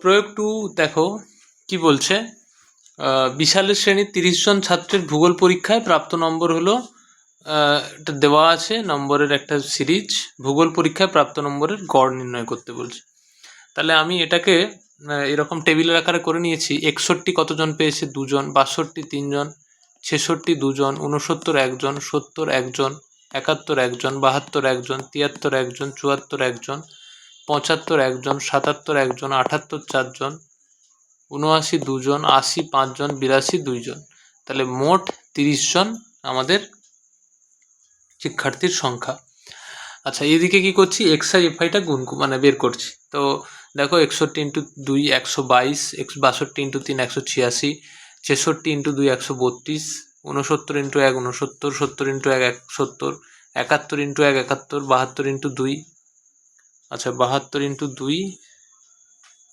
প্রয়োগ 2 দেখো কি বলছে। বিশালের শ্রেণীর 30 জন ছাত্রের ভূগোল পরীক্ষায় প্রাপ্ত নম্বর হলো, এটা দেওয়া আছে নম্বরের একটা সিরিজ। ভূগোল পরীক্ষায় প্রাপ্ত নম্বরের গড় নির্ণয় করতে বলছে। তাহলে আমি এটাকে এরকম টেবিলের আকারে করে নিয়েছি। 61 কতজন পেয়েছে? 2 জন। 62 3 জন। 66 2 জন। 69 1 জন। 70 1 জন। 71 1 জন। 72 1 জন। 73 1 জন। 74 1 জন। 75 1 জন। 77 1 জন। 78 4 জন। 79 2 জন। 80 5 জন। 82 2 জন। তাহলে মোট 30 জন আমাদের শিক্ষার্থীর সংখ্যা। আচ্ছা, এদিকে কি করছি? এক্সআই এফআইটা মানে বের করছি। তো দেখো 61 into 2 122, 62 into 3 186, 66 into 2 132, 69 into 1 69, 70 into 1 70, 71 into 1 71, 72 into 2, আচ্ছা 72 ইন্টু 2,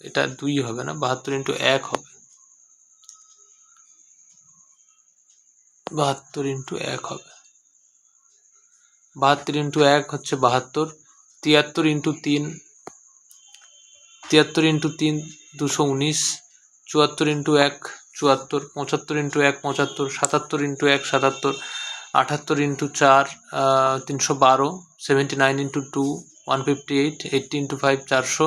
এটা 2 হবে না, 72 ইন্টু 1 হবে, 72 ইন্টু 1 হবে, 72 ইন্টু 1 হচ্ছে 72, 73 into 3, 73 into 3 219, 74 into 1 74, 75 into 1 75, 77 into 1 77, 78 into 4 312, 79 into 2 158, 80 into 5 400,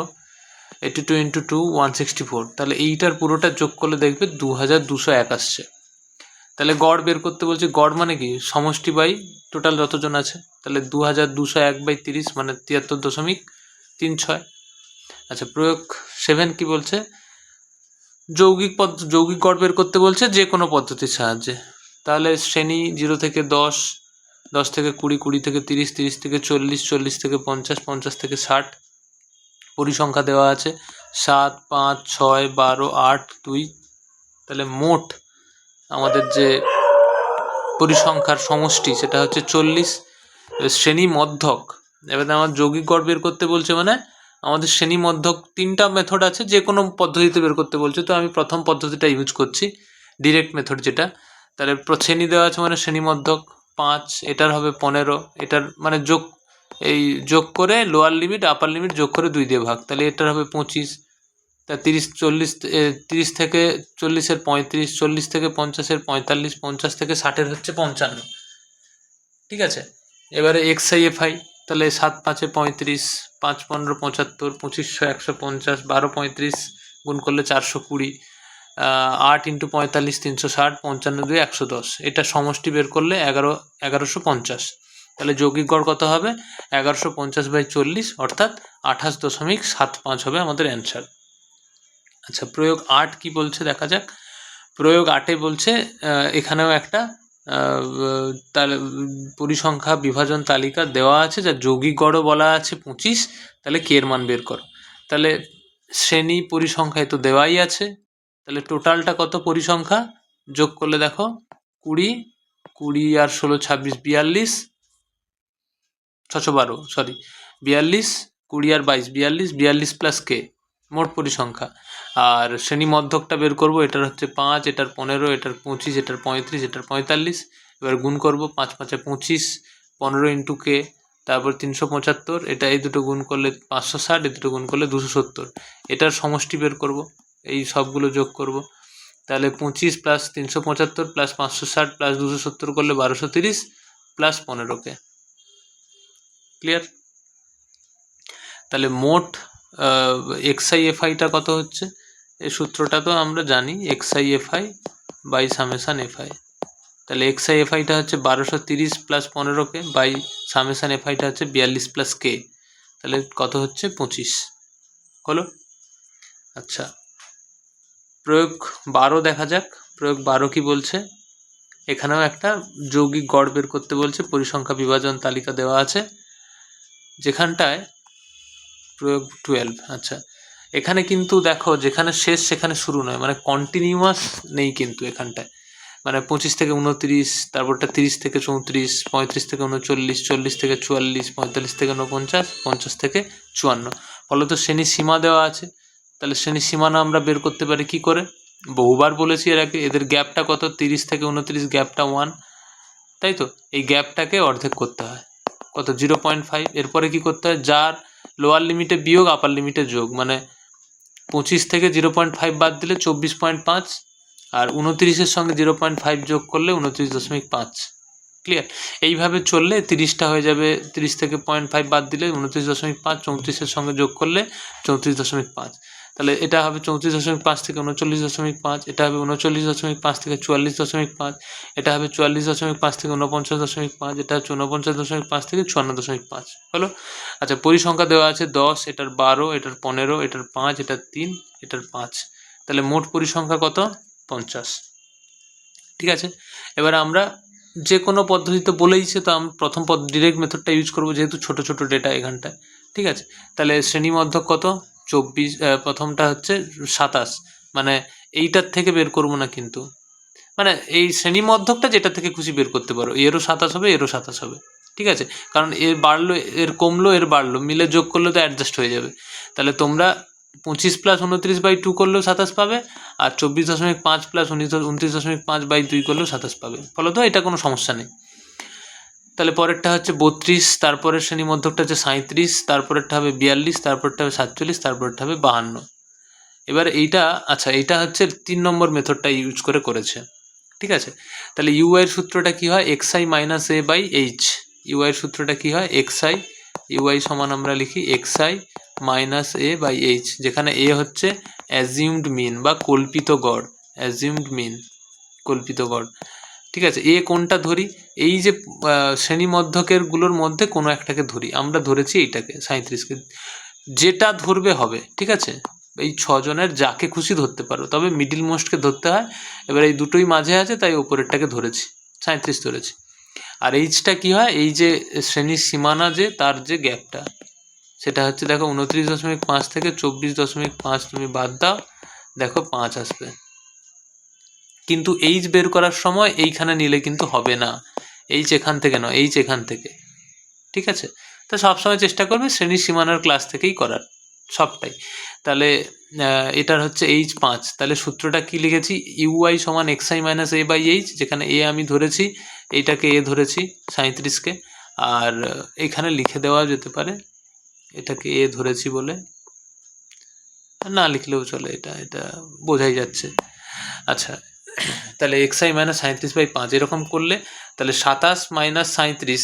82 into 2 164। তাহলে এইটার পুরোটা যোগ করলে দেখবে 2201 আসছে। তাহলে গড় বের করতে বলছে। গড় মানে কি? সমষ্টি বাই টোটাল যতজন আছে। তাহলে 2201 বাই 30 মানে 73.36। আচ্ছা, প্রয়োগ 7 কি বলছে? যৌগিক গড় বের করতে বলছে যে কোনো পদ্ধতির সাহায্যে। তাহলে শ্রেণী 0 থেকে 10, 10 থেকে 20, 20 থেকে 30, 30 থেকে 40, 40 থেকে 50, 50 থেকে 60। পরিসংখ্যা দেওয়া আছে 7 5 6 12 8 2। তাহলে মোট আমাদের যে পরিসংখ্যার সমষ্টি সেটা হচ্ছে 40। শ্রেণী মধ্যক, এবার আমার যৌগিক গড় বের করতে বলছে মানে আমাদের শ্রেণী মধ্যক 3টা মেথড আছে, যে কোনো পদ্ধতিতে বের করতে বলছে। তো আমি প্রথম পদ্ধতিটা ইউজ করছি, ডিরেক্ট মেথড যেটা। তাহলে শ্রেণী দেওয়া আছে মানে শ্রেণী মধ্যক 5, এটার হবে 15, এটার মানে যোগ করে লোয়ার লিমিট আপার লিমিট যোগ করে 2 দিয়ে ভাগ, তাহলে এটার হবে 25। তা 30 40 30 থেকে 40-এর 35, 40 থেকে 50-এর 45, 50 থেকে 60-এর হচ্ছে 55। ঠিক আছে, এবারে এক্সআই এফআই। তাহলে 7 5 35, 5 15 75, 2500 150, 12 35 গুণ করলে 420, 8 ইন্টু 45 360, 55 2 110। এটা সমষ্টি বের করলে 1150। তাহলে যৌগিক গড় কত হবে? 1150 বাই 40 অর্থাৎ 28.75 হবে আমাদের অ্যান্সার। আচ্ছা, প্রয়োগ 8 কি বলছে দেখা যাক। প্রয়োগ 8-এ বলছে এখানেও একটা পরিসংখ্যা বিভাজন তালিকা দেওয়া আছে, যার যৌগিক গড়ও বলা আছে 25। তাহলে কে এর মান বের করো। তাহলে শ্রেণী পরিসংখ্যায় তো দেওয়াই আছে, তাহলে টোটালটা কত পরিসংখ্যা যোগ করলে দেখো 20 20 আর 16 26 42, 612 সরি 42, 20 আর 22 42, 42 প্লাস কে মোট পরিসংখ্যা। আর শ্রেণী মধ্যকটা বের করব, এটার হচ্ছে 5, এটার 15, এটার 25, এটার 35, এটার 45। এবার গুণ করব 5 5 25, 15 ইন্টু কে, তারপর 375, এটা এই দুটো গুণ করলে 560, এই দুটো গুণ করলে 270। এটার সমষ্টি বের করব, এই সবগুলো যোগ করব। তাহলে 25 প্লাস 375 প্লাস 560 প্লাস 270 করলে 1230 প্লাস 15 কে। ক্লিয়ার? তাহলে মোট এক্সআই এফআইটা কত হচ্ছে? এই সূত্রটা তো আমরা জানি, x i f i by summation FI. তাহলে এক্সআই এফআইটা হচ্ছে 1230 প্লাস 15 কে বাই সামেশান এফআইটা হচ্ছে 42 প্লাস কে। তাহলে কত হচ্ছে? 25 হলো। আচ্ছা, প্রয়োগ 12 দেখা যাক। প্রয়োগ 12 কি বলছে? এখানেও একটা যৌগিক গড় বের করতে বলছে, পরিসংখ্যা বিভাজন তালিকা দেওয়া আছে যেখানটায়। প্রয়োগ 12। আচ্ছা, এখানে কিন্তু দেখো যেখানে শেষ সেখানে শুরু নয়, মানে কন্টিনিউয়াস নেই কিন্তু এখানটায়। মানে 25 থেকে 29, তারপরটা 30 থেকে 34, 35 থেকে 39, 40 থেকে 44, 45 থেকে 49, 50 থেকে 54। ফলত শ্রেণী সীমা দেওয়া আছে। তাহলে শ্রেণী সীমানা আমরা বের করতে পারি কি করে? বহুবার বলেছি এর আগে, এদের গ্যাপটা কত? 30 থেকে 29 গ্যাপটা 1, তাই তো? এই গ্যাপটাকে অর্ধেক করতে হয়, কত? 0.5। এরপরে কি করতে হয়? যার লোয়ার লিমিটে বিয়োগ আপার লিমিটে যোগ, মানে 25 থেকে 0.5 বাদ দিলে 24.5, আর 29-এর সঙ্গে 0.5 যোগ করলে 29.5। ক্লিয়ার? এইভাবে চললে 30টা হয়ে যাবে, 30 থেকে 0.5 বাদ দিলে 29.5, 34-এর সঙ্গে যোগ করলে 34.5। তাহলে এটা হবে 34.5 থেকে 39.5, এটা হবে 39.5 থেকে 44.5, এটা হবে 44.5 থেকে 49.5, এটা হচ্ছে 49.5 থেকে 54.5। হলো? আচ্ছা, পরিসংখ্যা দেওয়া আছে 10, এটার 12, এটার 15, এটার 5, এটার 3, এটার 5। তাহলে মোট পরিসংখ্যা কত? 50। ঠিক আছে, এবার আমরা যে কোনো পদ্ধতিতে বলেইছে, তো আমি প্রথম ডিরেক্ট মেথডটা ইউজ করবো, যেহেতু ছোট ছোট ডেটা এখানটায়। ঠিক আছে, তাহলে শ্রেণীমধ্যক কত? 24। প্রথমটা হচ্ছে 27, মানে এইটার থেকে বের করবো না কিন্তু, মানে এই শ্রেণীমধ্যকটা যেটা থেকে খুশি বের করতে পারো, এরও 27 হবে, এরও 27 হবে। ঠিক আছে, কারণ এর বাড়লো, এর কমলো, এর বাড়লো, মিলে যোগ করলে তো অ্যাডজাস্ট হয়ে যাবে। তাহলে তোমরা 25 + 29/2 করলেও 27 পাবে, আর 24.5 + 29.5/2 করলেও 27 পাবে। ফলত এটা কোনো সমস্যা নেই। তাহলে পরেরটা হচ্ছে 32, তারপরের শ্রেণীমধ্যকটা হচ্ছে 37, তারপরেরটা হবে 42, তারপরটা হবে 47, তারপরটা হবে 52। এবার এইটা, আচ্ছা, এইটা হচ্ছে 3 নম্বর মেথডটা ইউজ করে করেছে। ঠিক আছে, তাহলে ইউআইয়ের সূত্রটা কি হয়? xi - a/h। ইউআইয়ের সূত্রটা কি হয়? ইউআই সমান আমরা লিখি xi - a/h, যেখানে a হচ্ছে অ্যাজিউমড মিন বা কল্পিত গড়, অ্যাজিউমড মিন, কল্পিত গড়। ঠিক আছে, এ কোনটা ধরি? এই যে শ্রেণীমধ্যকের গুলোর মধ্যে কোনো একটাকে ধরি, আমরা ধরেছি এইটাকে 37কে, যেটা ধরবে হবে। ঠিক আছে, এই 6 জনের যাকে খুশি ধরতে পারো, তবে মিডিল মোস্টকে ধরতে হয়। এবার এই দুটোই মাঝে আছে, তাই ওপরেরটাকে ধরেছি, 37 ধরেছি। আর এইচটা কি হয়? এই যে শ্রেণীর সীমানা, যে তার যে গ্যাপটা, সেটা হচ্ছে দেখো 29.5 থেকে 24.5 তুমি বাদ দাও, দেখো 5 আসবে। কিন্তু এইচ বের করার সময় এইখানে নিলে কিন্তু হবে না, এইচ এখান থেকে নয়, এইচ এখান থেকে। ঠিক আছে, তো সবসময় চেষ্টা করবে শ্রেণীর সীমানার ক্লাস থেকেই করার সবটাই। তাহলে এটার হচ্ছে h5। তাহলে সূত্রটা কি লিখেছি? ইউআই সমান xi - a/h, যেখানে এ আমি ধরেছি, এইটাকে এ ধরেছি 37কে, আর এখানে লিখে দেওয়া যেতে পারে, এটাকে এ ধরেছি বলে, না লিখলেও চলে, এটা বোঝাই যাচ্ছে। আচ্ছা, তাহলে xi - 37/5 এরকম করলে, তাহলে 27 - 37,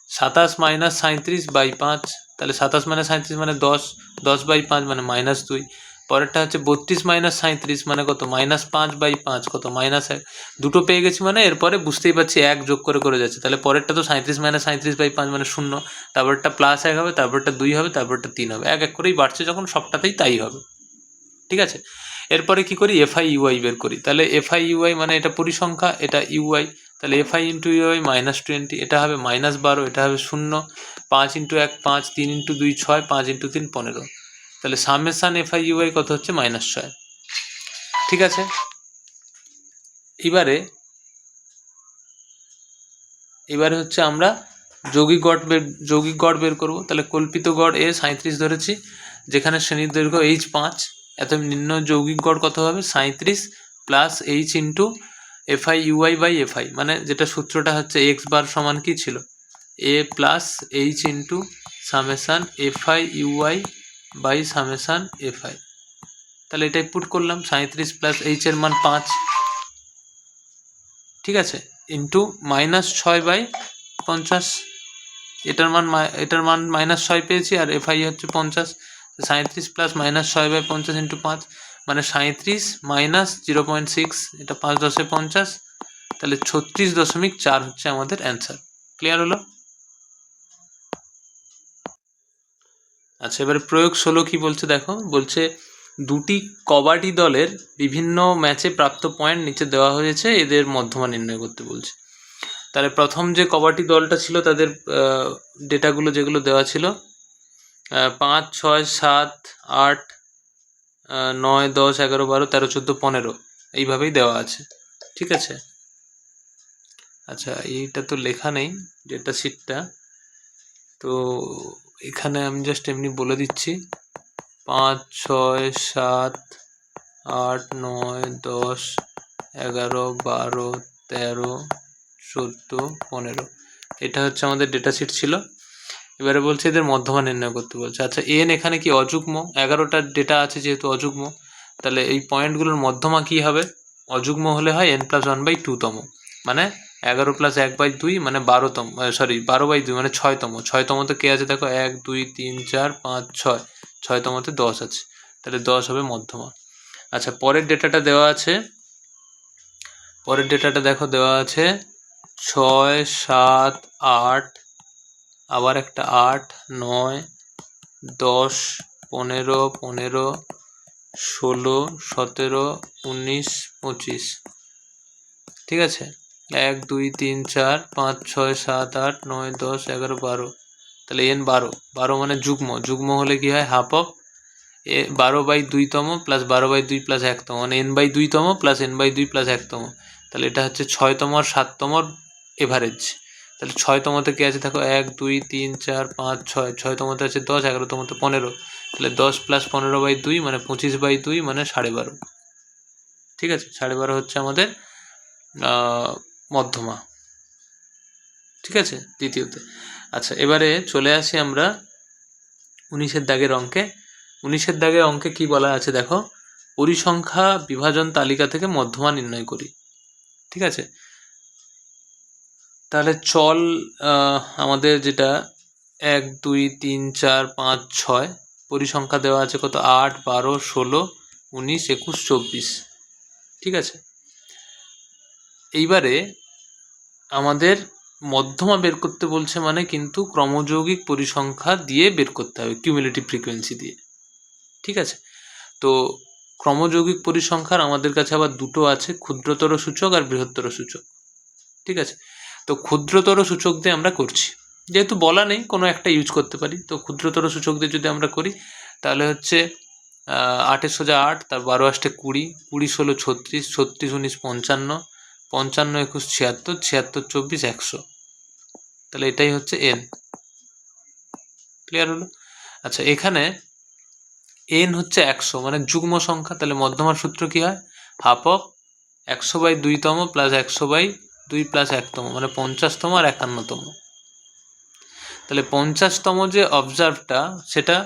27 - 37/5, তাহলে 27 - 37 মানে 10, 10/5 মানে -2। পরেরটা হচ্ছে 32 - 37 মানে কত? -5/5, কত? -1। দুটো পেয়ে গেছি, মানে এরপরে বুঝতেই পারছি 1 যোগ করে করে যাচ্ছে। তাহলে পরেরটা তো 37 - 37/5 মানে 0, তারপরটা +1 হবে, তারপরটা 2 হবে, তারপরটা 3 হবে, এক এক করেই বাড়ছে যখন, সবটাতেই তাই হবে। ঠিক আছে, এরপরে কি করি? এফআই ইউআই বের করি। তাহলে এফআই ইউআই মানে এটা পরিসংখ্যা, এটা ইউআই, তাহলে এফআই ইন্টু ইউআই -20, এটা হবে -12, এটা হবে 0, 5 × 1 5, 3 × 2 6, 5 × 3 15। তাহলে সামেশান এফআই ইউআই কত হচ্ছে? -6। ঠিক আছে, এবারে হচ্ছে আমরা যৌগিক গড় বের করব। তাহলে কল্পিত গড় এ 37 ধরেছি, যেখানে শ্রেণীর দৈর্ঘ্য h5, এত নির্ণয় যৌগিক গড় কত হবে? 37 plus h into FI UI by FI, মানে যেটা সূত্রটা হচ্ছে এক্স বার সমান কি ছিল? A plus H into summation FI UI by summation FI. তাহলে এটাই পুট করলাম, 37 প্লাস এইচ এর মান 5, ঠিক আছে, ইন্টু -6/50, এটার মান -6 পেয়েছি, আর এফআই হচ্ছে 50। 37 প্লাস -6/50 ইন্টু 5 মানে 37 মাইনাস 0.6, এটা 5 × 10 = 50, তাহলে 36.4 হচ্ছে আমাদের অ্যান্সার। ক্লিয়ার হলো? আচ্ছা, এবারে প্রয়োগ 16 কি বলছে দেখো, বলছে দুটি কবাডি দলের বিভিন্ন ম্যাচে প্রাপ্ত পয়েন্ট নিচে দেওয়া হয়েছে, এদের মধ্যমা নির্ণয় করতে বলছে। তাহলে প্রথম যে কবাডি দলটা ছিল, তাদের ডেটাগুলো যেগুলো দেওয়া ছিল, 5 6 7 8 9 10 11 12 13 14 15 এইভাবেই দেওয়া আছে। ঠিক আছে, আচ্ছা, এইটা তো লেখা নেই ডেটা শিটটা, তো এখানে আমি জাস্ট এমনি বলে দিচ্ছি, 5 6 7 8 9 10 11 12 13 14 15, এটা হচ্ছে আমাদের ডেটা শিট ছিল। এবারে বলছে এদের মধ্যমা নির্ণয় করতে বলছে। আচ্ছা এন এখানে কি অযুগ্ম, 11টার ডেটা আছে যেহেতু অযুগ্ম, তাহলে এই পয়েন্টগুলোর মধ্যমা কি হবে? অযুগ্ম হলে হয় n+1/2 তম, মানে 11+1/2 মানে 12তম, 12/2 মানে 6তম। 6তমতে কে আছে দেখো, 1 2 3 4 5 6, 6তমতে 10 আছে, তাহলে 10 হবে মধ্যমা। আচ্ছা পরের ডেটাটা দেওয়া আছে, পরের ডেটাটা দেখো দেওয়া আছে 6 7 8, আবার একটা 8 9 10 15 15 16 17 19 25, ঠিক আছে। 1 2 3 4 5 6 7 8 9 10 11 12, তাহলে n 12 মানে যুগ্ম, যুগ্ম হলে কি হয়, হাফ অফ 12/2তম প্লাস 12/2 প্লাস 1তম, মানে n/2তম প্লাস n/2 প্লাস 1তম, তাহলে এটা হচ্ছে 6তম আর 7তমর এভারেজ। তাহলে 6তমতে কে আছে দেখো, 1 2 3 4 5 6, 6তমতে আছে 10, 11তমতে 15, তাহলে 10 প্লাস 15/2 মানে 25/2 মানে 12.5, ঠিক আছে। 12.5 হচ্ছে আমাদের মধ্যমা, ঠিক আছে, দ্বিতীয়তে। আচ্ছা এবারে চলে আসি আমরা 19-এর দাগের অঙ্কে। 19-এর দাগের অঙ্কে কি বলা আছে দেখো, পরিসংখ্যা বিভাজন তালিকা থেকে মধ্যমা নির্ণয় করি, ঠিক আছে। তাহলে চল আমাদের যেটা 1 2 3 4 5 6, পরিসংখ্যা দেওয়া আছে কত, 8 12 16 19 21 24, ঠিক আছে। এইবারে আমাদের মধ্যমা বের করতে বলছে, মানে কিন্তু ক্রমযৌগিক পরিসংখ্যা দিয়ে বের করতে হবে, কিউমুলেটিভ ফ্রিকোয়েন্সি দিয়ে, ঠিক আছে। তো ক্রমযৌগিক পরিসংখ্যার আমাদের কাছে আবার দুটো আছে, ক্ষুদ্রতর সূচক আর বৃহত্তর সূচক, ঠিক আছে। তো ক্ষুদ্রতর সূচক দিয়ে আমরা করছি, যেহেতু বলা নেই কোনো একটা ইউজ করতে পারি, তো ক্ষুদ্রতর সূচক দিয়ে যদি আমরা করি তাহলে হচ্ছে 8 সোজা 8, তার 12 8 20, 20 16 36, 36 19 55, 55 21 76, 76 24 100, তাহলে এটাই হচ্ছে n, ক্লিয়ার হলো। আচ্ছা এখানে n হচ্ছে 100 মানে যুগ্ম সংখ্যা, তাহলে মধ্যমার সূত্র কি হয়, হাফ অফ 100/2তম প্লাস 100/2 প্লাস 1তম, মানে 50তম আর 51তম। তাহলে 50তম যে অবজার্ভটা সেটা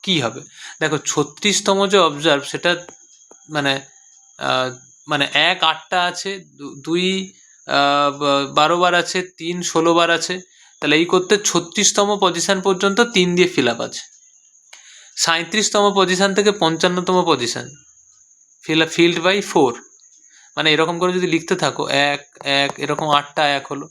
কি হবে দেখো, 36তম যে অবজার্ভ সেটা মানে মানে 1 8টা আছে, 2 12 বার আছে, 3 16 বার আছে, তাহলে এই করতে 36তম পজিশন পর্যন্ত 3 দিয়ে ফিল আপ আছে। 37তম পজিশন থেকে 55তম পজিশন ফিল্ড বাই 4, মানে এরকম করে যদি লিখতে থাকো 1 1 এরকম 8টা 1 হলো,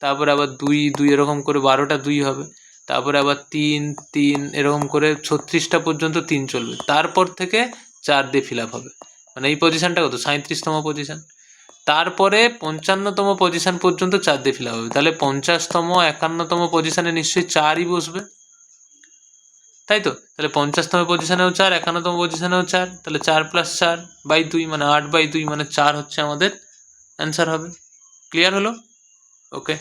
তারপরে আবার 2 2 এরকম করে 12টা 2 হবে, তারপরে আবার 3 3 এরকম করে 36টা পর্যন্ত 3 চলবে, তারপর থেকে 4 দিয়ে ফিল আপ হবে, মানে এই পজিশনটা কত, 37তম পজিশন, তারপরে 55তম পজিশন পর্যন্ত 4 দিয়ে ফিল আপ হবে, তাহলে 50তম 51তম পজিশনে নিশ্চয়ই 4ই বসবে, তাই তো। তাহলে 50তম পজিশনেও 4, 51তম পজিশনেও 4, তাহলে 4 + 4/2 মানে 8/2 মানে 4 হচ্ছে আমাদের অ্যান্সার হবে, ক্লিয়ার হলো, ওকে।